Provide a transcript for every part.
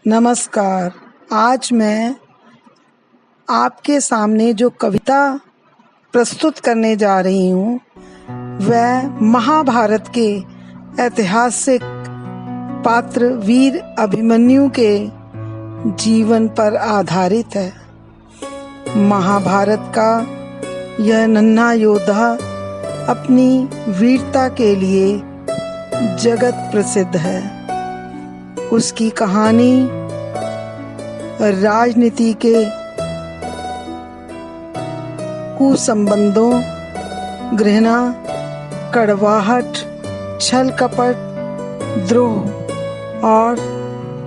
नमस्कार। आज मैं आपके सामने जो कविता प्रस्तुत करने जा रही हूँ वह महाभारत के ऐतिहासिक पात्र वीर अभिमन्यु के जीवन पर आधारित है। महाभारत का यह नन्हा योद्धा अपनी वीरता के लिए जगत प्रसिद्ध है। उसकी कहानी राजनीति के कुसंबंधों, घृणा, कड़वाहट, छल कपट, द्रोह और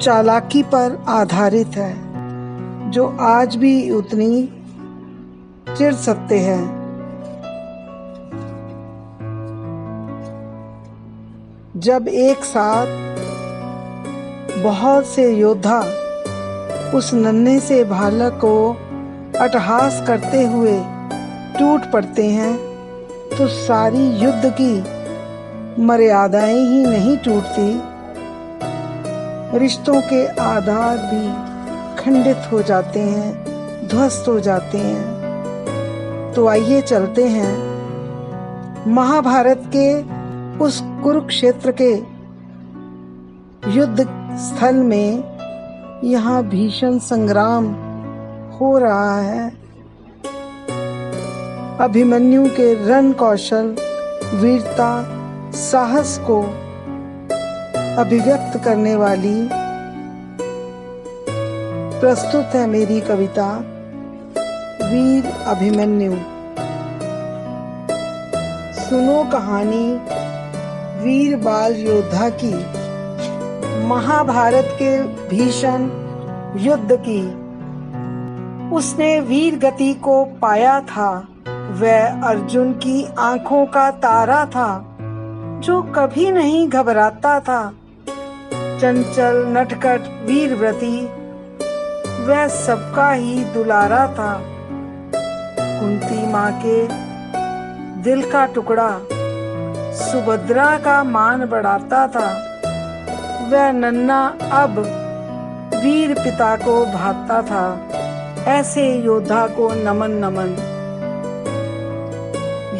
चालाकी पर आधारित है, जो आज भी उतनी चिढ़ सकते हैं। जब एक साथ बहुत से योद्धा उस नन्हे से बालक को अट्टहास करते हुए टूट पड़ते हैं तो सारी युद्ध की मर्यादाएं ही नहीं टूटती, रिश्तों के आधार भी खंडित हो जाते हैं, ध्वस्त हो जाते हैं। तो आइए चलते हैं महाभारत के उस कुरुक्षेत्र के युद्ध स्थल में। यहाँ भीषण संग्राम हो रहा है। अभिमन्यु के रण कौशल, वीरता, साहस को अभिव्यक्त करने वाली प्रस्तुत है मेरी कविता वीर अभिमन्यु। सुनो कहानी वीर बाल योद्धा की, महाभारत के भीषण युद्ध की। उसने वीर गति को पाया था, वह अर्जुन की आंखों का तारा था, जो कभी नहीं घबराता था। चंचल नटखट वीरव्रती, वह सबका ही दुलारा था। कुंती माँ के दिल का टुकड़ा, सुभद्रा का मान बढ़ाता था। वह नन्हा अब वीर पिता को भाता था, ऐसे योद्धा को नमन नमन।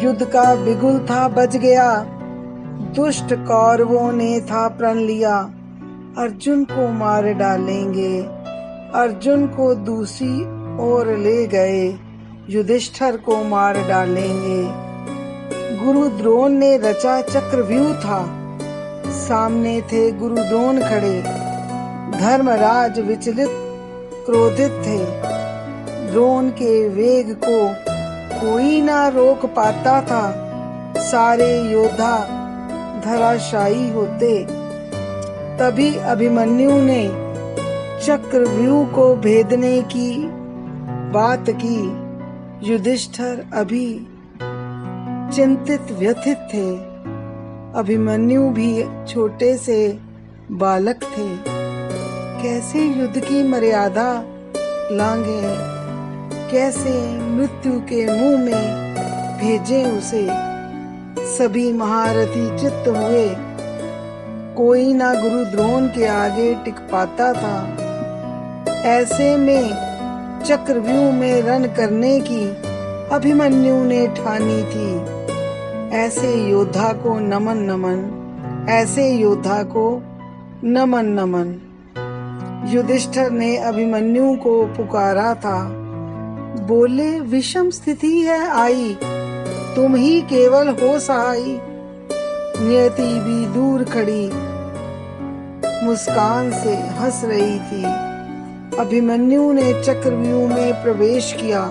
युद्ध का बिगुल था बज गया, दुष्ट कौरवों ने था प्रण लिया। अर्जुन को मार डालेंगे, अर्जुन को दूसरी ओर ले गए, युधिष्ठिर को मार डालेंगे। गुरु द्रोण ने रचा चक्रव्यूह था, सामने थे गुरु द्रोण खड़े। धर्मराज विचलित क्रोधित थे, द्रोण के वेग को कोई ना रोक पाता था। सारे योद्धा धराशायी होते, तभी अभिमन्यु ने चक्रव्यूह को भेदने की बात की। युधिष्ठिर अभी चिंतित व्यथित थे, अभिमन्यु भी छोटे से बालक थे। कैसे युद्ध की मर्यादा लांघे, कैसे मृत्यु के मुंह में भेजे उसे। सभी महारथी चित्त हुए, कोई ना गुरु द्रोण के आगे टिक पाता था। ऐसे में चक्रव्यूह में रण करने की अभिमन्यु ने ठानी थी। ऐसे योद्धा को नमन नमन, ऐसे योद्धा को नमन नमन। युधिष्ठिर ने अभिमन्यु को पुकारा था, बोले विषम स्थिति है आई, तुम ही केवल हो सहाय। नियति भी दूर खड़ी मुस्कान से हंस रही थी। अभिमन्यु ने चक्रव्यूह में प्रवेश किया,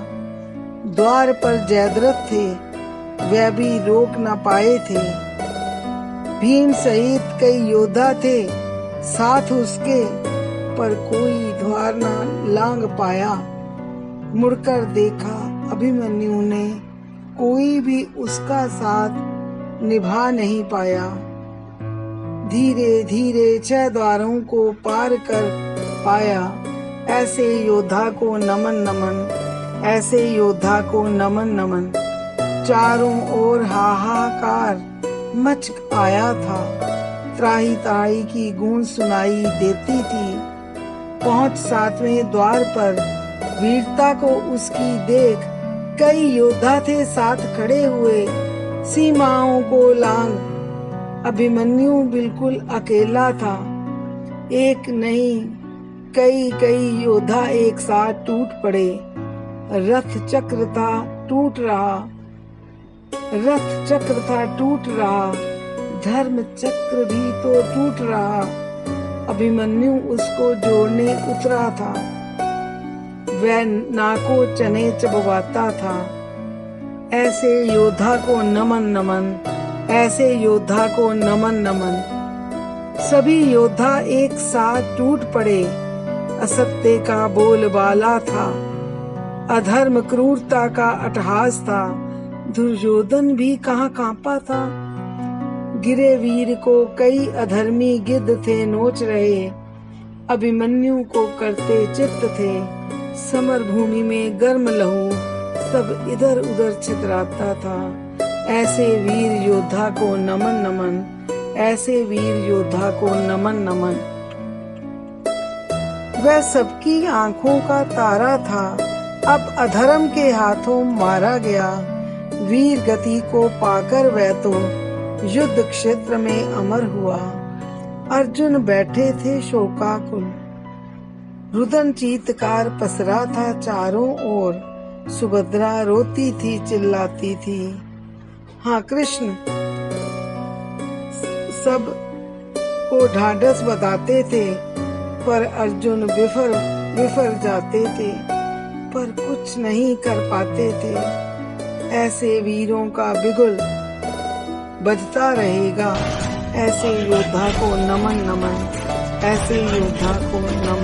द्वार पर जयद्रथ थे, वह भी रोक न पाए थे। भीम सहित कई योद्धा थे साथ उसके, पर कोई द्वार न लांघ पाया। मुड़कर देखा अभिमन्यु ने, कोई भी उसका साथ निभा नहीं पाया। धीरे धीरे 6 द्वारों को पार कर पाया। ऐसे योद्धा को नमन नमन, ऐसे योद्धा को नमन नमन। चारों ओर हाहाकार मच आया था, त्राही त्राही की गूंज सुनाई देती थी। पहुंच 7वें द्वार पर वीरता को उसकी देख कई योद्धा थे साथ खड़े हुए, सीमाओं को लांग। अभिमन्यु बिल्कुल अकेला था। एक नहीं कई कई योद्धा एक साथ टूट पड़े। रथ चक्र था टूट रहा, धर्म चक्र भी तो टूट रहा। अभिमन्यु उसको जोड़ने उतरा था, वह नाको चने चबवाता था। ऐसे योद्धा को नमन नमन, ऐसे योद्धा को नमन नमन। सभी योद्धा एक साथ टूट पड़े। असत्य का बोलबाला था, अधर्म क्रूरता का अट्टहास था। दुर्योधन भी कहाँ कांपा था। गिरे वीर को कई अधर्मी गिद्ध थे नोच रहे। अभिमन्यु को करते चित्त थे। समर भूमि में गर्म लहू सब इधर उधर छितराता था। ऐसे वीर योद्धा को नमन नमन, ऐसे वीर योद्धा को नमन नमन। वह सबकी आंखों का तारा था, अब अधर्म के हाथों मारा गया। वीर गति को पाकर वह तो युद्ध क्षेत्र में अमर हुआ। अर्जुन बैठे थे शोकाकुल, रुदन चीत्कार पसरा था चारों ओर। सुभद्रा रोती थी चिल्लाती थी। हाँ कृष्ण सब को ढाढ़स बताते थे, पर अर्जुन विफर जाते थे, पर कुछ नहीं कर पाते थे। ऐसे वीरों का बिगुल बजता रहेगा। ऐसे योद्धा को नमन नमन, ऐसे योद्धा को नमन।